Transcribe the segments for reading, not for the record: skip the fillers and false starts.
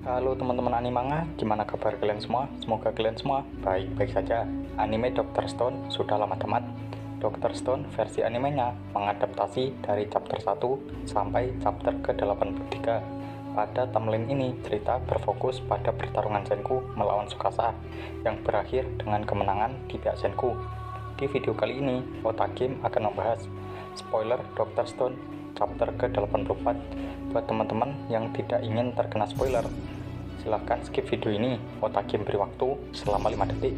Halo teman-teman Animanga, gimana kabar kalian semua? Semoga kalian semua baik-baik saja. Anime Dr. Stone sudah lama tamat. Dr. Stone versi animenya mengadaptasi dari chapter 1 sampai chapter ke-83. Pada timeline ini, cerita berfokus pada pertarungan Senku melawan Tsukasa yang berakhir dengan kemenangan di pihak Senku. Di video kali ini, Otakim akan membahas spoiler Dr. Stone chapter ke-84. Buat teman-teman yang tidak ingin terkena spoiler, silahkan skip video ini. Otakim beri waktu selama 5 detik.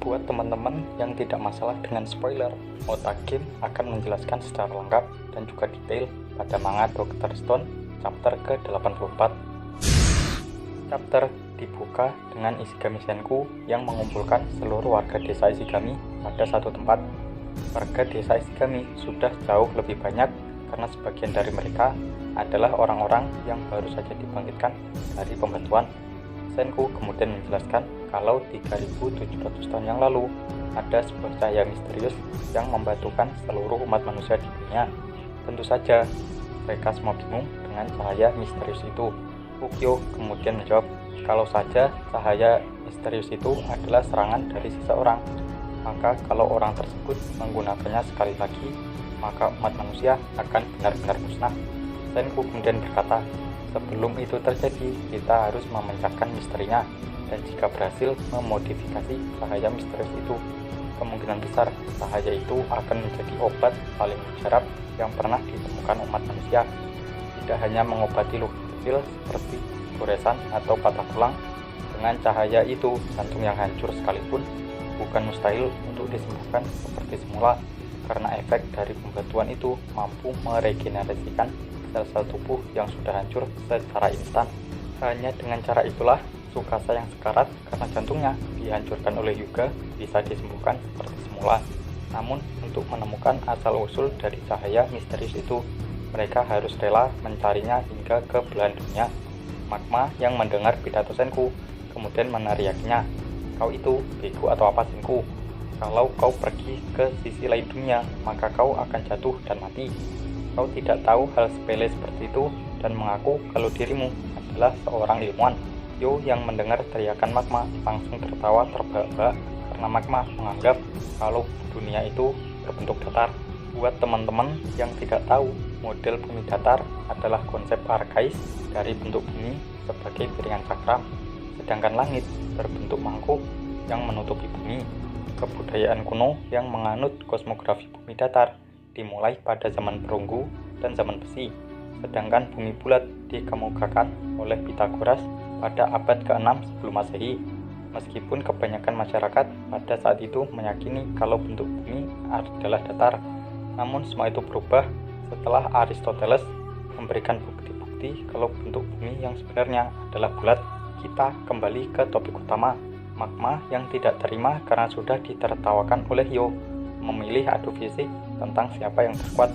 Buat teman-teman yang tidak masalah dengan spoiler, Otakim akan menjelaskan secara lengkap dan juga detail pada manga Dr. Stone chapter ke-84. Chapter dibuka dengan Ishigami Senku yang mengumpulkan seluruh warga desa Ishigami pada satu tempat. Warga desa Ishigami sudah jauh lebih banyak karena sebagian dari mereka adalah orang-orang yang baru saja dibangkitkan dari pembatuan. Senku kemudian menjelaskan kalau 3700 tahun yang lalu ada sebuah cahaya misterius yang membatukan seluruh umat manusia di dunia. Tentu saja mereka semua bingung dengan cahaya misterius itu. Ukyo kemudian menjawab kalau saja cahaya misterius itu adalah serangan dari seseorang, maka kalau orang tersebut menggunakannya sekali lagi, maka umat manusia akan benar-benar musnah. Senku kemudian berkata, sebelum itu terjadi, kita harus memecahkan misterinya, dan jika berhasil memodifikasi cahaya misterius itu, kemungkinan besar cahaya itu akan menjadi obat paling mujarab yang pernah ditemukan umat manusia. Tidak hanya mengobati luka kecil seperti goresan atau patah tulang, dengan cahaya itu jantung yang hancur sekalipun bukan mustahil untuk disembuhkan seperti semula, karena efek dari pembatuan itu mampu meregenerasikan sel-sel tubuh yang sudah hancur secara instan. Hanya dengan cara itulah Tsukasa yang sekarat karena jantungnya dihancurkan oleh Hyuga bisa disembuhkan seperti semula. Namun untuk menemukan asal-usul dari cahaya misterius itu, mereka harus rela mencarinya hingga ke belahan dunia. Magma yang mendengar pidato Senku kemudian meneriakinya, kau itu bego atau apa Senku? Kalau kau pergi ke sisi lain dunia, maka kau akan jatuh dan mati. Kau tidak tahu hal sepele seperti itu dan mengaku kalau dirimu adalah seorang ilmuwan. Yo yang mendengar teriakan Magma langsung tertawa terbahak-bahak karena Magma menganggap kalau dunia itu berbentuk datar. Buat teman-teman yang tidak tahu, model bumi datar adalah konsep arkais dari bentuk bumi sebagai piringan cakram, sedangkan langit berbentuk mangkuk yang menutupi bumi. Kebudayaan kuno yang menganut kosmografi bumi datar dimulai pada zaman perunggu dan zaman besi, sedangkan bumi bulat dikemukakan oleh Pythagoras pada abad ke-6 sebelum Masehi. Meskipun kebanyakan masyarakat pada saat itu meyakini kalau bentuk bumi adalah datar, namun semua itu berubah setelah Aristoteles memberikan bukti-bukti kalau bentuk bumi yang sebenarnya adalah bulat. Kita kembali ke topik utama. Magma yang tidak terima karena sudah ditertawakan oleh Yo memilih adu fisik tentang siapa yang terkuat.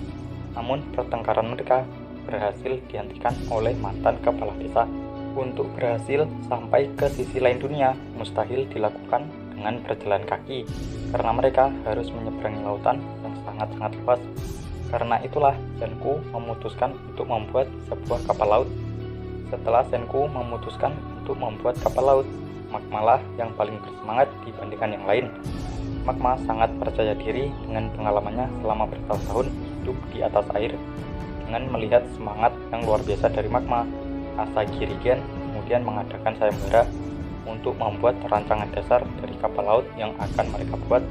Namun pertengkaran mereka berhasil dihentikan oleh mantan kepala desa. Untuk berhasil sampai ke sisi lain dunia mustahil dilakukan dengan berjalan kaki, karena mereka harus menyeberangi lautan yang sangat-sangat luas. Karena itulah Senku memutuskan untuk membuat sebuah kapal laut. Setelah Senku memutuskan untuk membuat kapal laut, Magma lah yang paling bersemangat dibandingkan yang lain. Magma sangat percaya diri dengan pengalamannya selama bertahun-tahun hidup di atas air. Dengan melihat semangat yang luar biasa dari Magma, Asagi Rigen kemudian mengadakan sayembara untuk membuat rancangan dasar dari kapal laut yang akan mereka buat.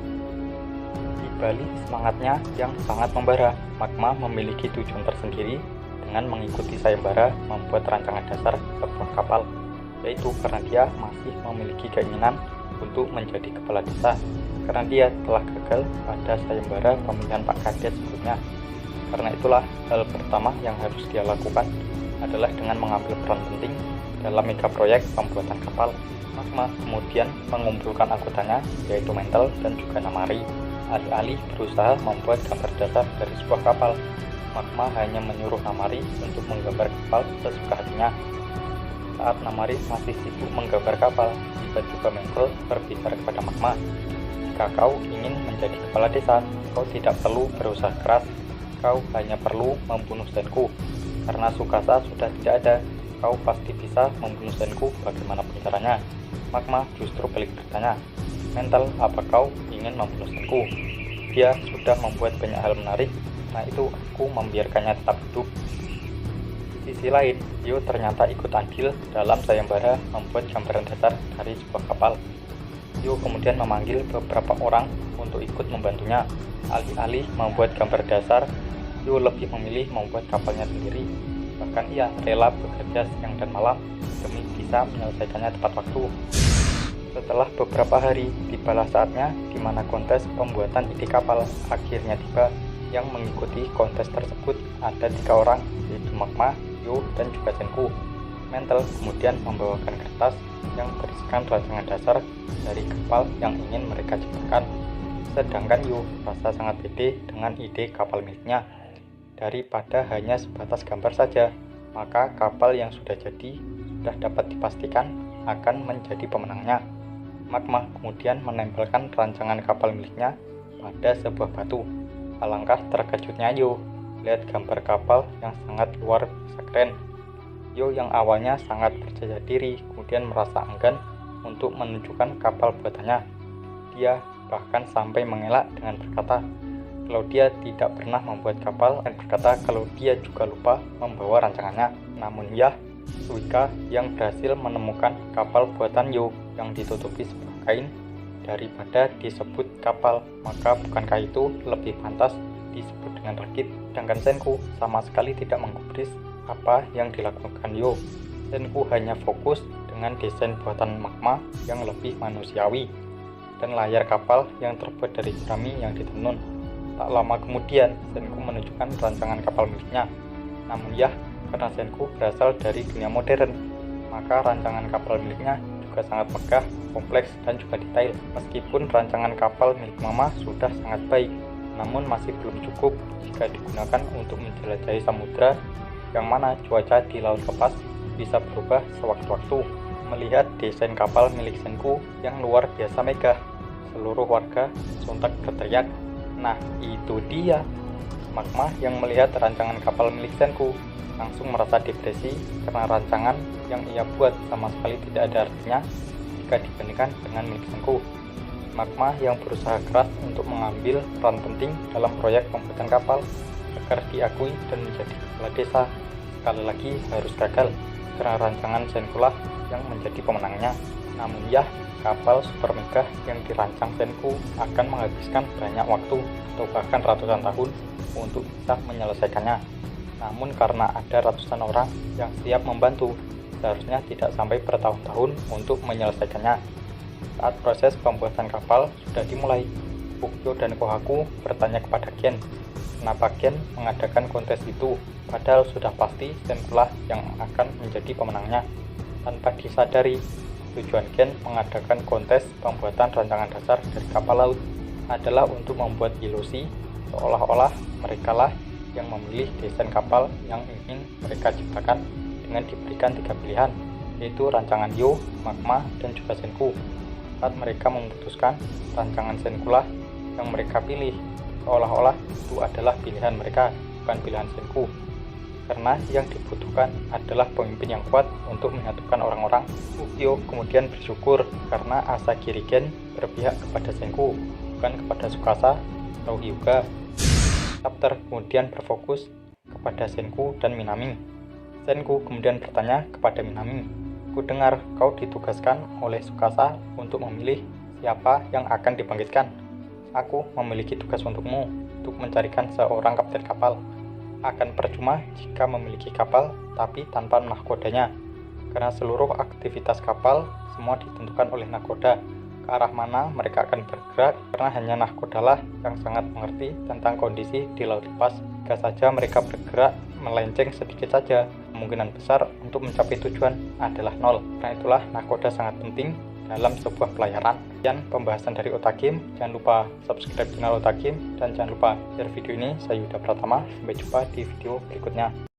Di balik semangatnya yang sangat membara, Magma memiliki tujuan tersendiri dengan mengikuti sayembara membuat rancangan dasar sebuah kapal, yaitu karena dia masih memiliki keinginan untuk menjadi kepala desa, karena dia telah gagal pada sayembara pemilihan Pak Kades sebelumnya. Karena itulah hal pertama yang harus dia lakukan adalah dengan mengambil peran penting dalam mega proyek pembuatan kapal. Magma kemudian mengumpulkan anggotanya, yaitu Mental dan juga Namari. Alih-alih berusaha membuat gambar dasar dari sebuah kapal, Magma hanya menyuruh Namari untuk menggambar kapal sesuka hatinya. Saat Namari masih sibuk menggambar kapal, tiba-tiba Mental berbicara kepada Magma, Jika kau ingin menjadi kepala desa, kau tidak perlu berusaha keras. Kau hanya perlu membunuh Senku. Karena Tsukasa sudah tidak ada, kau pasti bisa membunuh Senku bagaimanapun caranya. Magma justru balik bertanya, mental, apa kau ingin membunuh Senku? Dia sudah membuat banyak hal menarik, nah itu aku membiarkannya tetap hidup. Di sisi lain, Yo ternyata ikut andil dalam sayembara membuat gambaran dasar dari sebuah kapal. Yo kemudian memanggil beberapa orang untuk ikut membantunya. Alih-alih membuat gambar dasar, Yo lebih memilih membuat kapalnya sendiri. Bahkan ia rela bekerja siang dan malam demi bisa menyelesaikannya tepat waktu. Setelah beberapa hari, tibalah saatnya di mana kontes pembuatan ide kapal akhirnya tiba. Yang mengikuti kontes tersebut ada 3 orang, yaitu Magma, Yo, dan juga Senku. Mental kemudian membawakan kertas yang berisikan rancangan dasar dari kapal yang ingin mereka ciptakan. Sedangkan Yo merasa sangat pede dengan ide kapal miliknya. Daripada hanya sebatas gambar saja, maka kapal yang sudah jadi sudah dapat dipastikan akan menjadi pemenangnya. Magma kemudian menempelkan rancangan kapal miliknya pada sebuah batu. Alangkah terkejutnya Yo lihat gambar kapal yang sangat luar biasa keren. Yo yang awalnya sangat percaya diri kemudian merasa enggan untuk menunjukkan kapal buatannya. Dia bahkan sampai mengelak dengan berkata kalau dia tidak pernah membuat kapal dan berkata kalau dia juga lupa membawa rancangannya. Namun ya, Suika yang berhasil menemukan kapal buatan Yo yang ditutupi sebuah kain daripada disebut kapal, maka bukankah itu lebih pantas disebut dengan rakit? Sedangkan Senku sama sekali tidak menggubris apa yang dilakukan Yo. Senku hanya fokus dengan desain buatan Magma yang lebih manusiawi dan layar kapal yang terbuat dari jerami yang ditenun. Tak lama kemudian Senku menunjukkan rancangan kapal miliknya. Namun ya, karena Senku berasal dari dunia modern, maka rancangan kapal miliknya juga sangat megah, kompleks, dan juga detail. Meskipun rancangan kapal milik Mama sudah sangat baik, namun masih belum cukup jika digunakan untuk menjelajahi samudra, yang mana cuaca di laut lepas bisa berubah sewaktu-waktu. Melihat desain kapal milik Senku yang luar biasa megah, seluruh warga sontak berteriak, "Nah, itu dia!" Magma yang melihat rancangan kapal milik Senku langsung merasa depresi karena rancangan yang ia buat sama sekali tidak ada artinya jika dibandingkan dengan milik Senku. Magma yang berusaha keras untuk mengambil peran penting dalam proyek pembuatan kapal agar diakui dan menjadi kepala desa, sekali lagi harus gagal karena rancangan Senku lah yang menjadi pemenangnya. Namun ya, kapal super megah yang dirancang Senku akan menghabiskan banyak waktu atau bahkan ratusan tahun untuk bisa menyelesaikannya. Namun karena ada ratusan orang yang siap membantu, seharusnya tidak sampai bertahun-tahun untuk menyelesaikannya. Saat proses pembuatan kapal sudah dimulai, Fukyo dan Kohaku bertanya kepada Gen, kenapa Gen mengadakan kontes itu, padahal sudah pasti Senkulah yang akan menjadi pemenangnya. Tanpa disadari, tujuan Gen mengadakan kontes pembuatan rancangan dasar dari kapal laut adalah untuk membuat ilusi seolah-olah merekalah yang memilih desain kapal yang ingin mereka ciptakan dengan diberikan 3 pilihan, yaitu rancangan Yo, Magma, dan juga Senku. Saat mereka memutuskan rancangan Senkulah yang mereka pilih, seolah-olah itu adalah pilihan mereka, bukan pilihan Senku. Karena yang dibutuhkan adalah pemimpin yang kuat untuk menyatukan orang-orang. Fukyo kemudian bersyukur karena Asagiri Gen berpihak kepada Senku, bukan kepada Tsukasa atau Hyuga. Chapter kemudian berfokus kepada Senku dan Minami. Senku kemudian bertanya kepada Minami, "Ku dengar kau ditugaskan oleh Tsukasa untuk memilih siapa yang akan dibangkitkan. Aku memiliki tugas untukmu, untuk mencarikan seorang kapten kapal. Akan percuma jika memiliki kapal tapi tanpa nahkodanya, karena seluruh aktivitas kapal semua ditentukan oleh nahkoda. Ke arah mana mereka akan bergerak, karena hanya nahkodalah yang sangat mengerti tentang kondisi di laut lepas. Jika saja mereka bergerak melenceng sedikit saja, kemungkinan besar untuk mencapai tujuan adalah 0. Karena itulah nahkoda sangat penting dalam sebuah pelayaran. Sekian pembahasan dari Otakim. Jangan lupa subscribe channel Otakim dan jangan lupa share video ini. Saya Yuda Pratama. Sampai jumpa di video berikutnya.